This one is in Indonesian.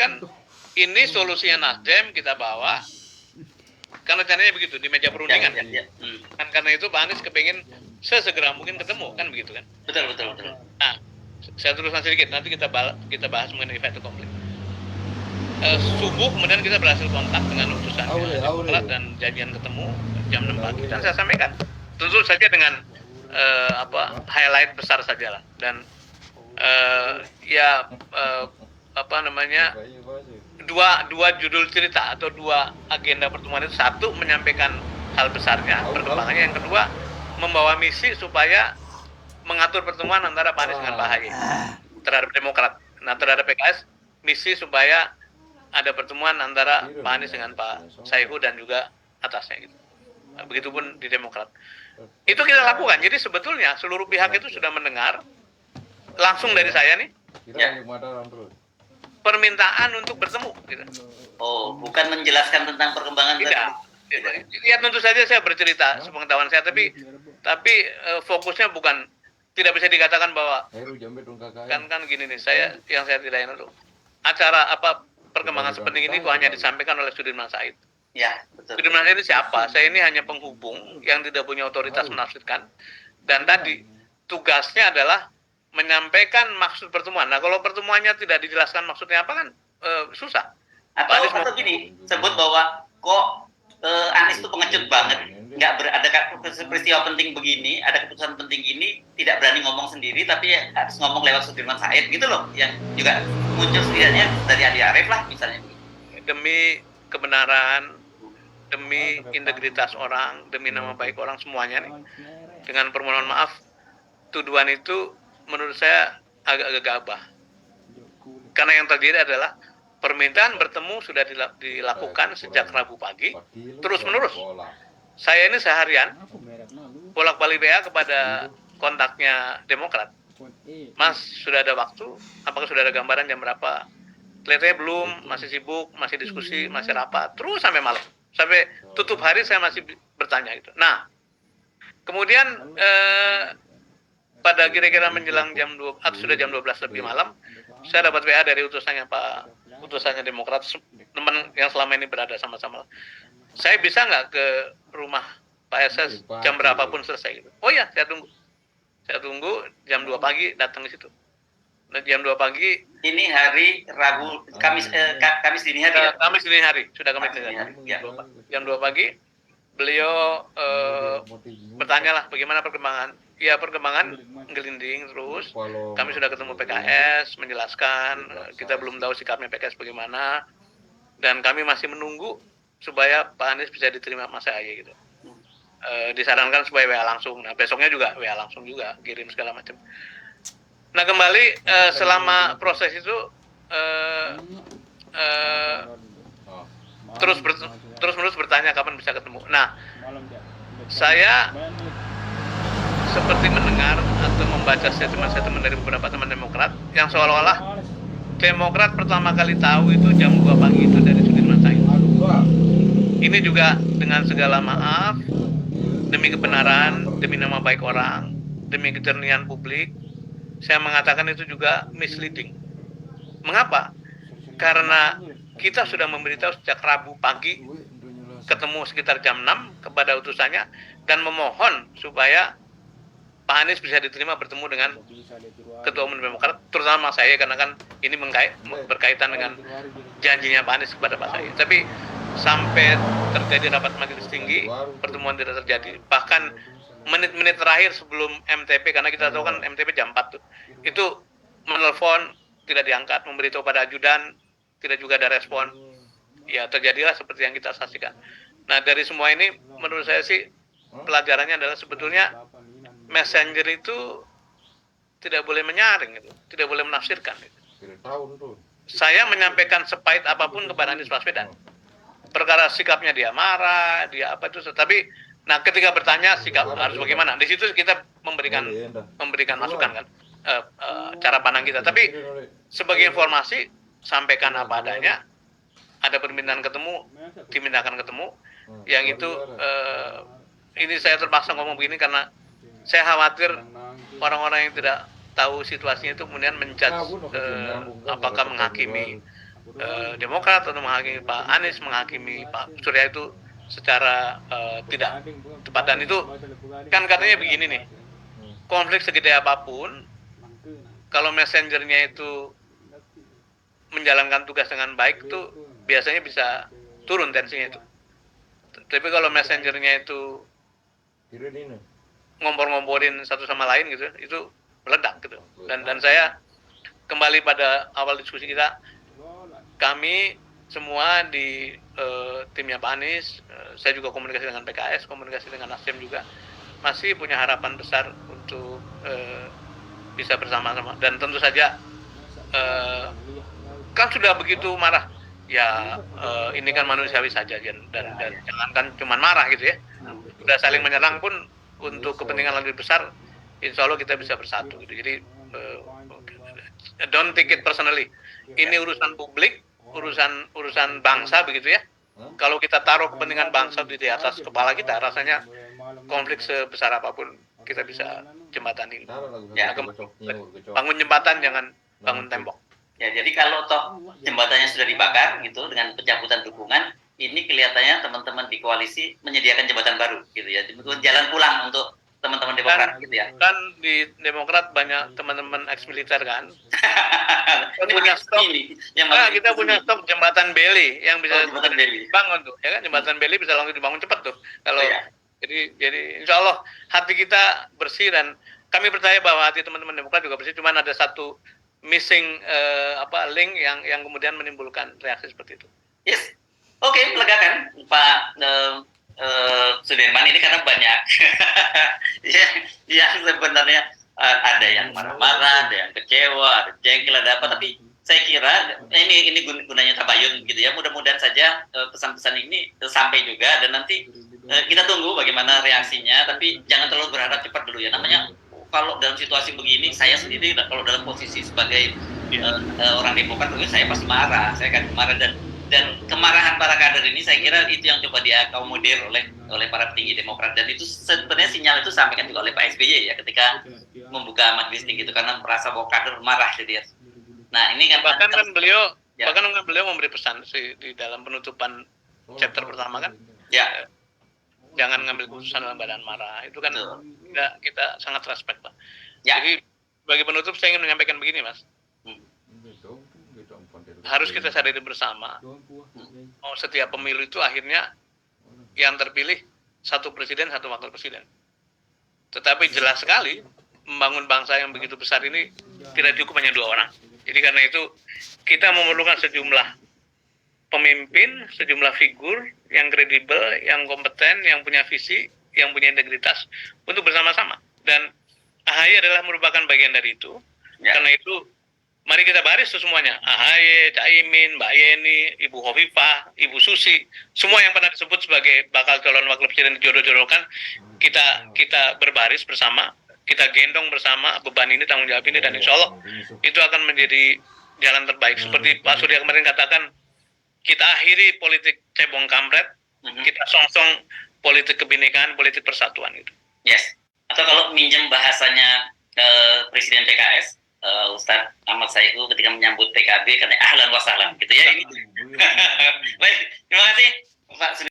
kan ini solusinya Nasdem kita bawa. Kan rencananya begitu di meja perundingan kan. Kan karena itu Pak Anies kepingin sesegera mungkin ketemu kan begitu kan. Betul. Nah, saya teruskan sedikit nanti kita bahas mengenai fait accompli. Subuh kemudian kita berhasil kontak dengan utusan Demokrat dan janjian ketemu jam 6 pagi dan saya sampaikan tentu saja dengan highlight besar saja lah dan dua judul cerita atau dua agenda pertemuan itu, satu menyampaikan hal besarnya perkembangannya, yang kedua membawa misi supaya mengatur pertemuan antara Pak Anies dengan Pak Ahy terhadap Demokrat. Nah terhadap PKS misi supaya ada pertemuan antara Pak Anies dengan Pak Saihu dan juga atasnya gitu. Nah, begitupun di Demokrat. Itu kita lakukan. Jadi sebetulnya seluruh pihak itu sudah mendengar langsung dari saya nih. Ya. Permintaan untuk bertemu gitu. Oh, bukan menjelaskan tentang perkembangan tidak. Ya tentu saja saya bercerita sepengetahuan saya, tapi fokusnya bukan, tidak bisa dikatakan bahwa kan gini nih, saya tidak enak tuh. Acara perkembangan sepenting ini kok hanya disampaikan oleh Sudirman Said. Ya, betul. Sudirman Said ini siapa? Saya ini hanya penghubung yang tidak punya otoritas menafsirkan. Dan tadi tugasnya adalah menyampaikan maksud pertemuan. Nah, kalau pertemuannya tidak dijelaskan maksudnya apa kan susah. Atau gini, sebut bahwa kok Anies itu pengecut banget. Ada peristiwa penting begini, ada keputusan penting ini, tidak berani ngomong sendiri, tapi harus ngomong lewat Sudirman Said gitu loh. Yang juga muncul setidaknya dari Andi Arief lah misalnya. Demi kebenaran, demi integritas orang, demi nama baik orang semuanya nih. Dengan permohonan maaf, tuduhan itu menurut saya agak gegabah. Karena yang terjadi adalah permintaan bertemu sudah dilakukan sejak Rabu pagi, terus-menerus. Saya ini seharian bolak-balik WA kepada kontaknya Demokrat. Mas, sudah ada waktu? Apakah sudah ada gambaran jam berapa? Kelihatannya belum, masih sibuk, masih diskusi, masih rapat, terus sampai malam. Sampai tutup hari saya masih bertanya gitu. Nah, kemudian pada kira-kira menjelang jam 2 atau sudah jam 12 lebih malam, saya dapat WA dari utusannya Demokrat, teman yang selama ini berada sama-sama. Saya bisa nggak ke rumah Pak SS jam berapapun selesai gitu. Oh ya, saya tunggu jam 2 pagi datang di situ. Nah, jam 2 pagi ini hari Rabu, Kamis dini hari. Kamis dini hari, sudah Kamis dini hari. Ya. Jam 2 pagi beliau bertanya lah bagaimana perkembangan. Ya perkembangan gelinding terus. Kami sudah ketemu PKS, menjelaskan kita belum tahu sikapnya PKS bagaimana, dan kami masih menunggu supaya Pak Anies bisa diterima Mas Ahy gitu. Disarankan supaya WA langsung. Nah besoknya juga WA langsung juga, kirim segala macam. Nah kembali selama proses itu terus bertanya kapan bisa ketemu. Nah saya seperti mendengar atau membaca statement dari beberapa teman Demokrat yang seolah-olah Demokrat pertama kali tahu itu jam 2 pagi itu dari Sudirman Said. Ini juga dengan segala maaf, demi kebenaran, demi nama baik orang, demi kejernihan publik, saya mengatakan itu juga misleading. Mengapa? Karena kita sudah memberitahu sejak Rabu pagi ketemu sekitar jam 6 kepada utusannya dan memohon supaya Pak Anies bisa diterima bertemu dengan Ketua Umum Demokrat, terutama saya, karena kan ini berkaitan dengan janjinya Pak Anies kepada Pak Ahy. Tapi sampai terjadi rapat majelis tinggi, pertemuan tidak terjadi. Bahkan menit-menit terakhir sebelum MTP, karena kita tahu kan MTP jam 4 tuh, itu menelpon, tidak diangkat, memberitahu pada ajudan, tidak juga ada respon. Ya terjadilah seperti yang kita saksikan. Nah dari semua ini menurut saya sih pelajarannya adalah sebetulnya messenger itu tidak boleh menyaring, gitu. Tidak boleh menafsirkan. Gitu. Saya menyampaikan sepahit apapun kepada Anies Baswedan. Perkara sikapnya dia marah, dia apa itu, tapi nah ketika bertanya sikap harus bagaimana, di situ kita memberikan masukan kan, cara pandang kita. Tapi sebagai informasi sampaikan apa adanya. Ada permintaan ketemu, dimintakan ketemu. Yang itu ini saya terpaksa ngomong begini karena saya khawatir orang-orang yang tidak tahu situasinya itu kemudian menjudge apakah menghakimi Demokrat atau menghakimi Pak Anies, menghakimi Pak Surya itu secara tidak tepat. Dan itu kan katanya begini nih, konflik segede apapun, kalau messengernya itu menjalankan tugas dengan baik tuh biasanya bisa turun tensinya itu. Tapi kalau messengernya itu ngompor-ngomporin satu sama lain gitu, itu meledak gitu. Dan saya kembali pada awal diskusi kita, kami semua di timnya Pak Anies, saya juga komunikasi dengan PKS, komunikasi dengan Nasdem juga, masih punya harapan besar untuk bisa bersama-sama. Dan tentu saja kan sudah begitu marah ya, ini kan manusiawi saja, dan jangankan cuma marah gitu ya, sudah saling menyerang pun untuk kepentingan lebih besar, insya Allah kita bisa bersatu gitu. Jadi don't take it personally, ini urusan publik, urusan bangsa begitu ya. Kalau kita taruh kepentingan bangsa di atas kepala kita, rasanya konflik sebesar apapun kita bisa jembatani. Ya, bangun jembatan, jangan bangun tembok. Ya, jadi kalau toh jembatannya sudah dibakar gitu dengan pencabutan dukungan, ini kelihatannya teman-teman di koalisi menyediakan jembatan baru gitu ya, jalan pulang untuk teman-teman Demokrat gitu ya. Kan di Demokrat banyak teman-teman ex militer kan. Punya stok, kita punya stok jembatan Beli yang bisa dibangun tuh, ya kan, jembatan Beli bisa langsung dibangun cepat tuh. Kalau jadi insya Allah hati kita bersih, dan kami percaya bahwa hati teman-teman Demokrat juga bersih. Cuman ada satu missing link yang kemudian menimbulkan reaksi seperti itu. Yes, oke, melegakan Pak Sudirman ini karena banyak yang sebenarnya ada yang marah-marah, ada yang kecewa, ada jengkel, ada apa. Tapi saya kira ini gunanya tabayun gitu ya. Mudah-mudahan saja pesan-pesan ini sampai juga, dan nanti kita tunggu bagaimana reaksinya. Tapi jangan terlalu berharap cepat dulu ya. Namanya kalau dalam situasi begini, saya sendiri kalau dalam posisi sebagai orang Demokrat, saya pasti marah. Saya akan marah, dan kemarahan para kader ini saya kira itu yang coba diakomodir oleh para petinggi Demokrat. Dan itu sebenarnya sinyal itu sampaikan juga oleh Pak SBY ya ketika membuka majelis tinggi itu, karena merasa bahwa kader marah jadi. Nah ini kan bahkan beliau memberi pesan sih di dalam penutupan chapter pertama kan. Ya. Jangan ngambil keputusan dalam badan marah. Itu kan kita sangat respect, Pak. Ya. Jadi bagi penutup saya ingin menyampaikan begini, Mas. Harus kita sadari bersama, setiap pemilu itu akhirnya yang terpilih satu presiden, satu wakil presiden. Tetapi jelas sekali membangun bangsa yang begitu besar ini tidak cukup hanya 2 orang. Jadi karena itu kita memerlukan sejumlah pemimpin, sejumlah figur yang kredibel, yang kompeten, yang punya visi, yang punya integritas untuk bersama-sama. Dan AHY adalah merupakan bagian dari itu. Ya. Karena itu mari kita baris semuanya. AHY, Caimin, Mbak Yeni, Ibu Hovifah, Ibu Susi, semua yang pernah disebut sebagai bakal calon wakil presiden dijodoh-jodohkan, kita berbaris bersama, kita gendong bersama beban ini, tanggung jawab ini, dan insya Allah itu akan menjadi jalan terbaik. Seperti Pak Surya kemarin katakan, kita akhiri politik cebong kampret, kita songsong politik kebinekaan, politik persatuan itu. Yes. Atau kalau minjem bahasanya Presiden PKS, Ustadz Ahmad Saiku ketika menyambut PKB, katanya ahlan wa sahlan gitu ya ini. Baik, terima kasih Pak